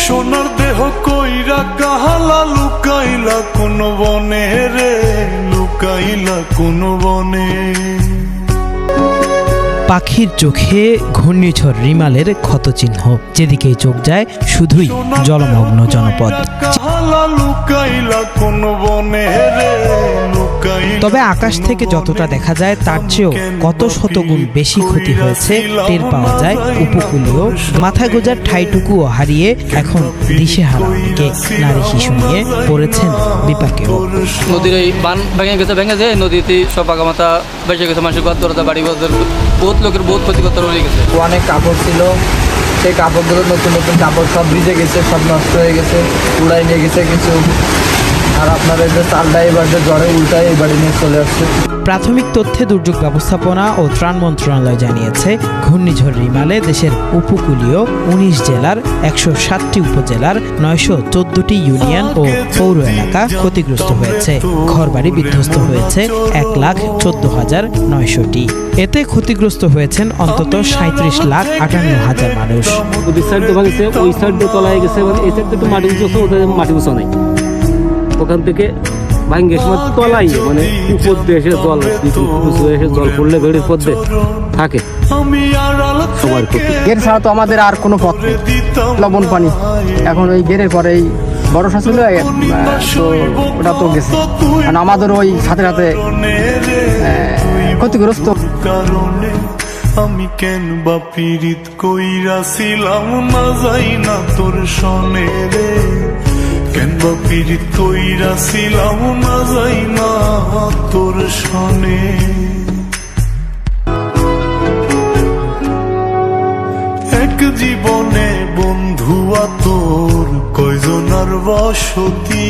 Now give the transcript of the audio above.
সোনার দেহ কইরা কাহালা লুকাইলা কোন বনে রে, লুকাইলা কোন বনে। পাখির চোখে ঘূর্ণিঝড় রিমালের ক্ষতচিহ্ন, যেদিকেই চোখ যায় শুধুই জলমগ্ন জনপদ। তবে আকাশ থেকে যতটা দেখা যায় তার চেয়েও কত শতগুণ বেশি ক্ষতি হয়েছে টের পাওয়া যায় উপকূলীয়। মাথা গোজার ঠাইটুকুও হারিয়ে এখন দিশেহারা অনেকে, নারী শিশু নিয়ে পড়েছেন বিপাকেও। নদীর এই বান ভেঙে যায়, নদীতে সব আগামাথা বেঁচে গেছে, মানুষের ঘর দরজা বাড়ি ঘর, বহুত লোকের বহুত ক্ষতিকর হয়ে গেছে। অনেক কাপড় ছিল, সেই কাপড়গুলো নতুন নতুন কাপড় সব ভিজে গেছে, সব নষ্ট হয়ে গেছে, উড়াই নিয়ে গেছে কিছু। আর আপনার এই যে চালটা এবার যে জ্বরে উল্টায় এই বাড়ি নিয়ে চলে আসছে। প্রাথমিক তথ্যে দুর্যোগ ব্যবস্থাপনা ও ত্রাণ মন্ত্রণালয় জানিয়েছে, ঘূর্ণিঝড় রিমালে দেশের উপকূলীয় ১৯ জেলার ১০৭টি উপজেলার ৯১৪টি ইউনিয়ন ও পৌর এলাকা ক্ষতিগ্রস্ত হয়েছে। ঘরবাড়ি বিধ্বস্ত হয়েছে ১,১৪,৯০০টি। এতে ক্ষতিগ্রস্ত হয়েছেন অন্তত ৩৭,৫৮,০০০ মানুষ। ওই সাইড দিয়ে ভাঙছে, ওই সাইড দিয়ে তলায় গেছে, এই সাইড থেকে মাটি উঁচু, ওদের মাটি উঁচু নাই। ওখান থেকে ভাঙ্গে সময় তলাই মানে উপর দিয়ে এসে জল উঁচু এসে জল পড়লে বেড়ির পর দিয়ে থাকে সবার ক্ষতি। গের ছাড়া তো আমাদের আর কোনো পথ নেই, লবণ পানি। এখন ওই গেরের পরে এই বড়সা ছিল তো ওটা তো গেছে, কারণ আমাদের ওই সাথে সাথে ক্ষতিগ্রস্ত। আমি কেন বা পীড়িত কইরাছিলাম না যাই না তোর সনে রে, কেন বা পীড়িত কইরাছিলাম না যাই না তোর সনে। এক জীবনে বন্ধুয়া তোর কয়জনার বসতি।